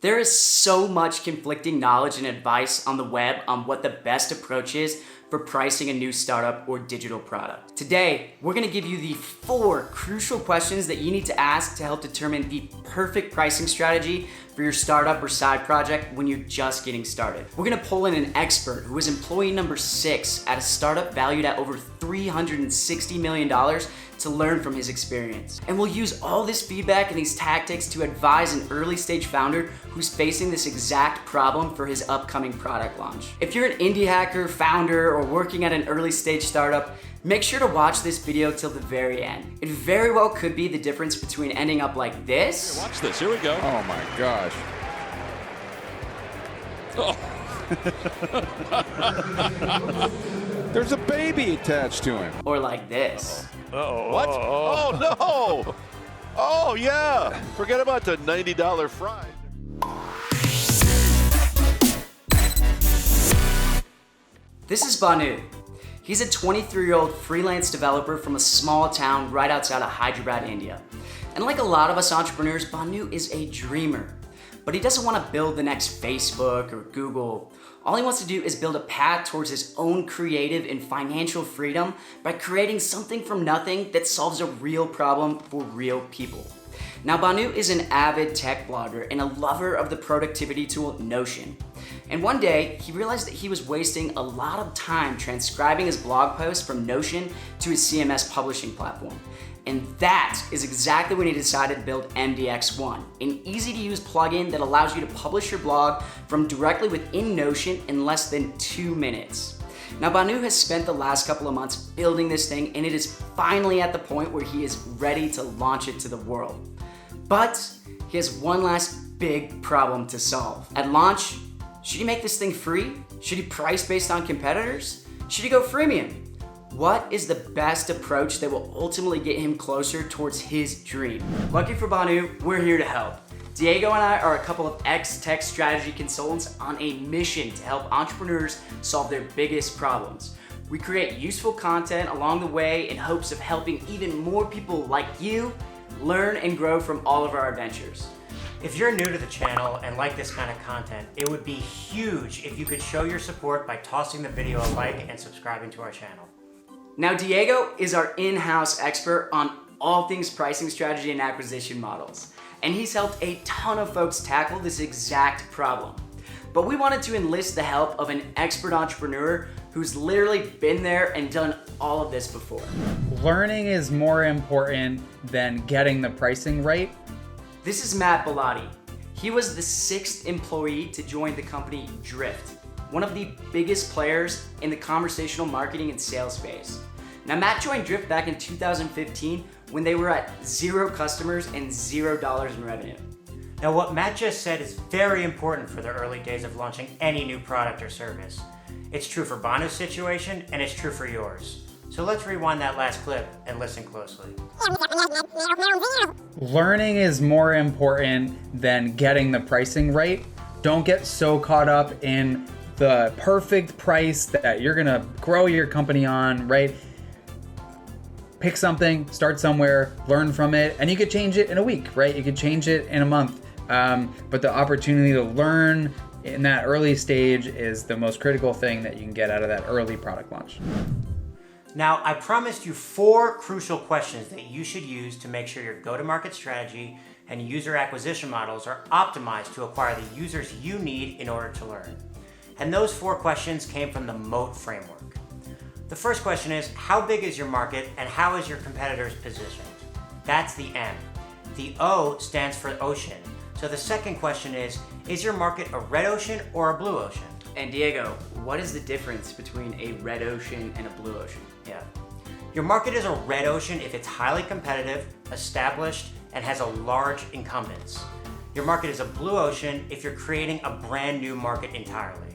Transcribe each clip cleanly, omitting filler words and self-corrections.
There is so much conflicting knowledge and advice on the web on what the best approach is for pricing a new startup or digital product. Today, we're gonna give you the 4 crucial questions that you need to ask to help determine the perfect pricing strategy for your startup or side project when you're just getting started. We're gonna pull in an expert who is employee number 6 at a startup valued at over $360 million to learn from his experience. And we'll use all this feedback and these tactics to advise an early stage founder who's facing this exact problem for his upcoming product launch. If you're an indie hacker, founder, or working at an early stage startup, make sure to watch this video till the very end. It very well could be the difference between ending up like this. Here, watch this, here we go. Oh my gosh. Oh. There's a baby attached to him. Or like this. Uh-oh. What? Oh, no. Oh, yeah. Forget about the $90 fries. This is Banu. He's a 23-year-old freelance developer from a small town right outside of Hyderabad, India. And like a lot of us entrepreneurs, Banu is a dreamer. But he doesn't want to build the next Facebook or Google. All he wants to do is build a path towards his own creative and financial freedom by creating something from nothing that solves a real problem for real people. Now, Banu is an avid tech blogger and a lover of the productivity tool Notion. And one day, he realized that he was wasting a lot of time transcribing his blog posts from Notion to his CMS publishing platform. And that is exactly when he decided to build MDX.One, an easy-to-use plugin that allows you to publish your blog from directly within Notion in less than 2 minutes. Now, Banu has spent the last couple of months building this thing, and it is finally at the point where he is ready to launch it to the world. But he has one last big problem to solve. At launch, should he make this thing free? Should he price based on competitors? Should he go freemium? What is the best approach that will ultimately get him closer towards his dream? Lucky for Banu, we're here to help. Diego and I are a couple of ex-tech strategy consultants on a mission to help entrepreneurs solve their biggest problems. We create useful content along the way in hopes of helping even more people like you learn and grow from all of our adventures. If you're new to the channel and like this kind of content, it would be huge if you could show your support by tossing the video a like and subscribing to our channel. Now, Diego is our in-house expert on all things pricing strategy and acquisition models, and he's helped a ton of folks tackle this exact problem. But we wanted to enlist the help of an expert entrepreneur who's literally been there and done all of this before. Learning is more important than getting the pricing right. This is Matt Belotti. He was the 6th employee to join the company Drift, one of the biggest players in the conversational marketing and sales space. Now, Matt joined Drift back in 2015 when they were at 0 customers and $0 in revenue. Now, what Matt just said is very important for the early days of launching any new product or service. It's true for Banu's situation, and it's true for yours. So let's rewind that last clip and listen closely. Learning is more important than getting the pricing right. Don't get so caught up in the perfect price that you're gonna grow your company on, right? Pick something, start somewhere, learn from it, and you could change it in a week, right? You could change it in a month. But the opportunity to learn in that early stage is the most critical thing that you can get out of that early product launch. Now, I promised you 4 crucial questions that you should use to make sure your go-to-market strategy and user acquisition models are optimized to acquire the users you need in order to learn. And those 4 questions came from the MOAT framework. The first question is, how big is your market and how is your competitors positioned? That's the M. The O stands for ocean. So the second question is your market a red ocean or a blue ocean? And Diego, what is the difference between a red ocean and a blue ocean? Yeah. Your market is a red ocean if it's highly competitive, established, and has a large incumbents. Your market is a blue ocean if you're creating a brand new market entirely.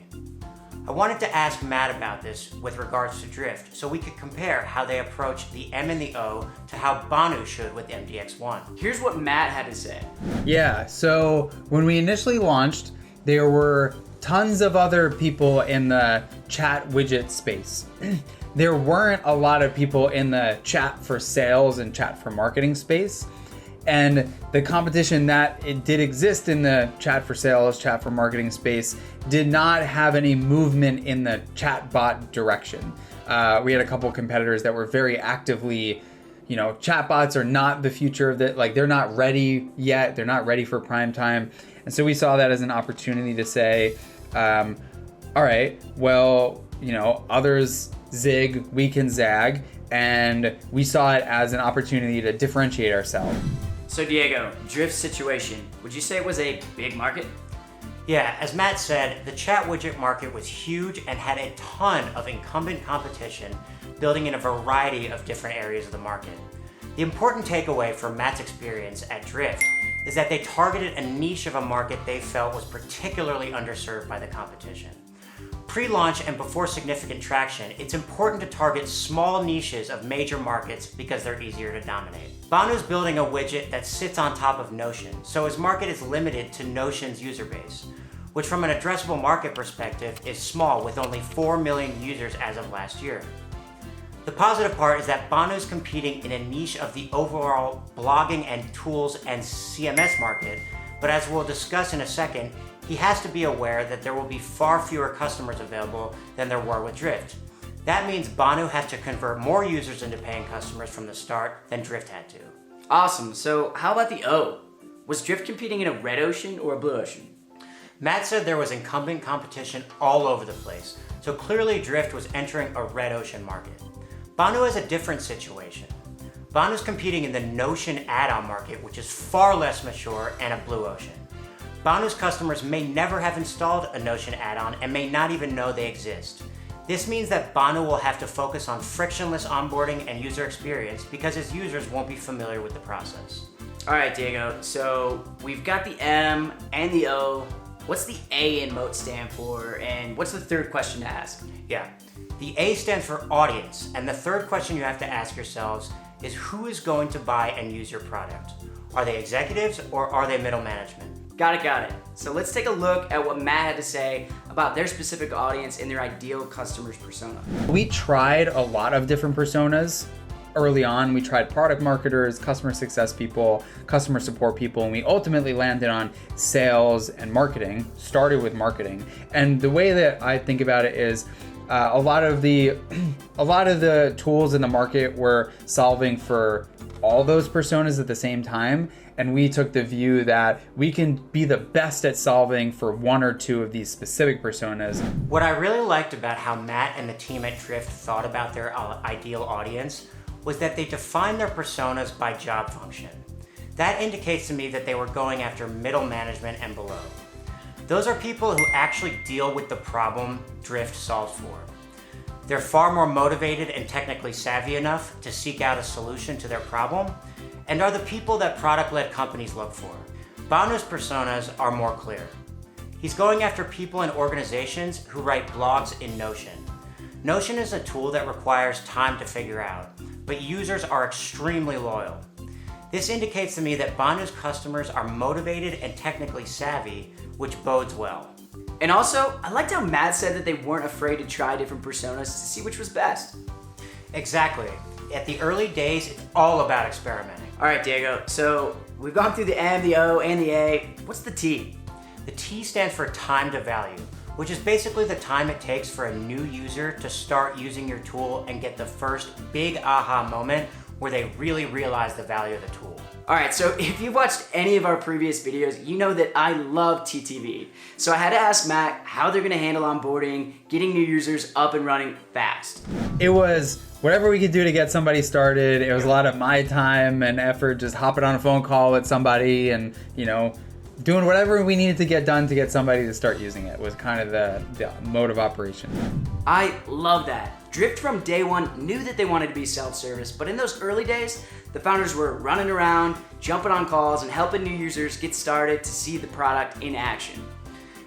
I wanted to ask Matt about this with regards to Drift so we could compare how they approach the M and the O to how Banu should with MDX.One. Here's what Matt had to say. Yeah, so when we initially launched, there were tons of other people in the chat widget space. There weren't a lot of people in the chat for sales and chat for marketing space. And the competition that it did exist in the chat for sales, chat for marketing space did not have any movement in the chatbot direction. We had a couple competitors that were very actively, chatbots are not the future of it. Like, they're not ready yet. They're not ready for prime time. And so we saw that as an opportunity to say, all right, well, others zig, we can zag. And we saw it as an opportunity to differentiate ourselves. So Diego, Drift's situation, would you say it was a big market? Yeah, as Matt said, the chat widget market was huge and had a ton of incumbent competition building in a variety of different areas of the market. The important takeaway from Matt's experience at Drift is that they targeted a niche of a market they felt was particularly underserved by the competition. Pre-launch and before significant traction, it's important to target small niches of major markets because they're easier to dominate. Banu's building a widget that sits on top of Notion, so his market is limited to Notion's user base, which from an addressable market perspective is small with only 4 million users as of last year. The positive part is that Banu's competing in a niche of the overall blogging and tools and CMS market, but as we'll discuss in a second, he has to be aware that there will be far fewer customers available than there were with Drift. That means Banu has to convert more users into paying customers from the start than Drift had to. Awesome. So how about the O? Was Drift competing in a red ocean or a blue ocean? Matt said there was incumbent competition all over the place, so clearly Drift was entering a red ocean market. Banu has a different situation. Banu's competing in the Notion add-on market, which is far less mature and a blue ocean. Banu's customers may never have installed a Notion add-on and may not even know they exist. This means that Banu will have to focus on frictionless onboarding and user experience because his users won't be familiar with the process. All right, Diego, so we've got the M and the O. What's the A in Moat stand for, and what's the third question to ask? Yeah, the A stands for audience, and the third question you have to ask yourselves is who is going to buy and use your product? Are they executives or are they middle management? Got it. So let's take a look at what Matt had to say about their specific audience and their ideal customer's persona. We tried a lot of different personas early on. We tried product marketers, customer success people, customer support people, and we ultimately landed on sales and marketing, started with marketing. And the way that I think about it is a lot of the tools in the market were solving for all those personas at the same time. And we took the view that we can be the best at solving for one or two of these specific personas. What I really liked about how Matt and the team at Drift thought about their ideal audience was that they defined their personas by job function. That indicates to me that they were going after middle management and below. Those are people who actually deal with the problem Drift solves for. They're far more motivated and technically savvy enough to seek out a solution to their problem, and are the people that product-led companies look for. Banu's personas are more clear. He's going after people and organizations who write blogs in Notion. Notion is a tool that requires time to figure out, but users are extremely loyal. This indicates to me that Banu's customers are motivated and technically savvy, which bodes well. And also, I liked how Matt said that they weren't afraid to try different personas to see which was best. Exactly. At the early days, it's all about experimenting. All right, Diego, so we've gone through the M, the O, and the A. What's the T? The T stands for time to value, which is basically the time it takes for a new user to start using your tool and get the first big aha moment where they really realize the value of the tool. All right, so if you've watched any of our previous videos, you know that I love TTV. So I had to ask Matt how they're gonna handle onboarding, getting new users up and running fast. It was whatever we could do to get somebody started. It was a lot of my time and effort just hopping on a phone call with somebody and, doing whatever we needed to get done to get somebody to start using it was kind of the mode of operation. I love that. Drift from day one knew that they wanted to be self-service, but in those early days, the founders were running around, jumping on calls, and helping new users get started to see the product in action.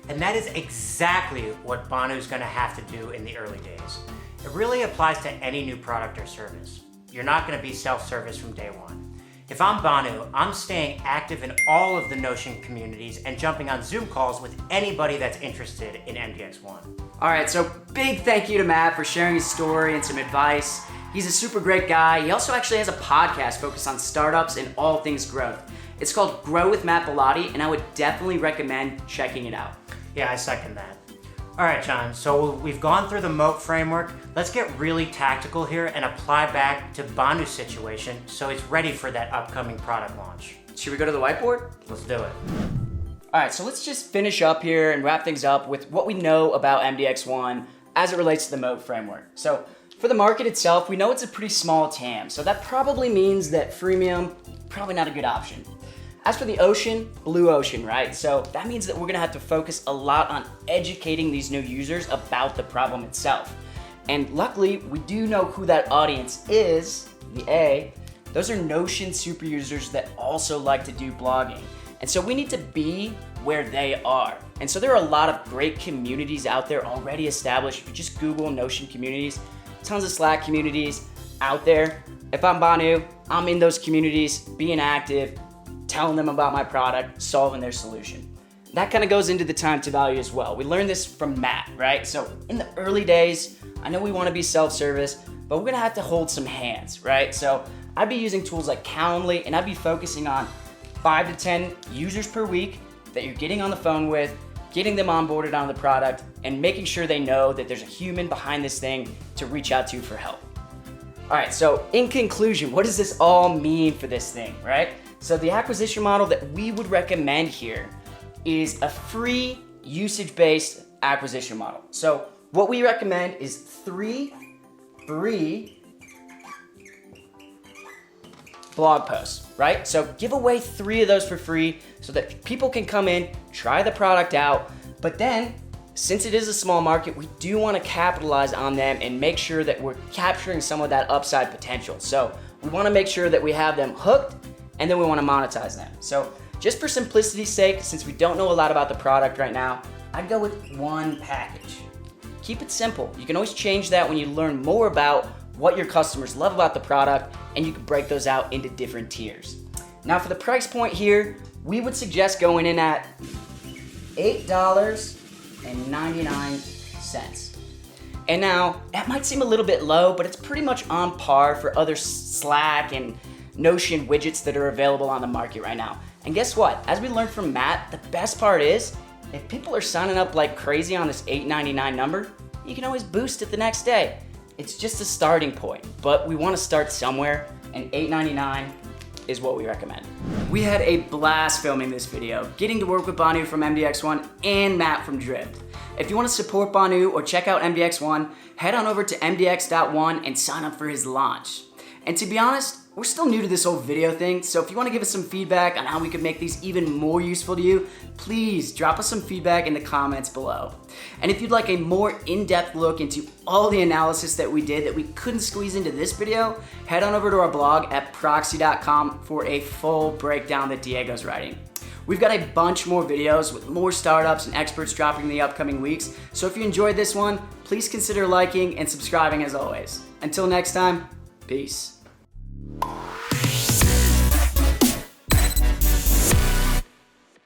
And that is exactly what Banu's gonna have to do in the early days. It really applies to any new product or service. You're not gonna be self-service from day one. If I'm Banu, I'm staying active in all of the Notion communities and jumping on Zoom calls with anybody that's interested in MDX.One. All right, so big thank you to Matt for sharing his story and some advice. He's a super great guy. He also actually has a podcast focused on startups and all things growth. It's called Grow with Matt Belotti, and I would definitely recommend checking it out. Yeah, I second that. All right, John, so we've gone through the moat framework. Let's get really tactical here and apply back to Banu's situation so it's ready for that upcoming product launch. Should we go to the whiteboard? Let's do it. All right, so let's just finish up here and wrap things up with what we know about MDX.One as it relates to the moat framework. So for the market itself, we know it's a pretty small TAM, so that probably means that freemium, probably not a good option. As for the ocean, blue ocean, right? So that means that we're gonna have to focus a lot on educating these new users about the problem itself. And luckily, we do know who that audience is, the A. Those are Notion super users that also like to do blogging. And so we need to be where they are. And so there are a lot of great communities out there already established. If you just Google Notion communities, tons of Slack communities out there. If I'm Banu, I'm in those communities, being active, telling them about my product, solving their solution. That kind of goes into the time to value as well. We learned this from Matt, right? So in the early days, I know we want to be self-service, but we're gonna have to hold some hands, right? So I'd be using tools like Calendly, and I'd be focusing on 5 to 10 users per week that you're getting on the phone with, getting them onboarded on the product, and making sure they know that there's a human behind this thing to reach out to for help. All right, so in conclusion, what does this all mean for this thing, right? So the acquisition model that we would recommend here is a free usage-based acquisition model. So what we recommend is 3 free blog posts, right? So give away 3 of those for free so that people can come in, try the product out, but then since it is a small market, we do want to capitalize on them and make sure that we're capturing some of that upside potential. So we want to make sure that we have them hooked, and then we want to monetize them. So just for simplicity's sake, since we don't know a lot about the product right now, I'd go with 1 package. Keep it simple. You can always change that when you learn more about what your customers love about the product, and you can break those out into different tiers. Now for the price point here, we would suggest going in at $8.99. And now, that might seem a little bit low, but it's pretty much on par for other Slack and Notion widgets that are available on the market right now. And guess what? As we learned from Matt, the best part is, if people are signing up like crazy on this $8.99 number, you can always boost it the next day. It's just a starting point, but we want to start somewhere, and $8.99 is what we recommend. We had a blast filming this video, getting to work with Banu from MDX.One and Matt from Drift. If you want to support Banu or check out MDX.One, head on over to MDX.One and sign up for his launch. And to be honest, we're still new to this whole video thing, so if you want to give us some feedback on how we could make these even more useful to you, please drop us some feedback in the comments below. And if you'd like a more in-depth look into all the analysis that we did that we couldn't squeeze into this video, head on over to our blog at proxy.com for a full breakdown that Diego's writing. We've got a bunch more videos with more startups and experts dropping in the upcoming weeks, so if you enjoyed this one, please consider liking and subscribing as always. Until next time, peace.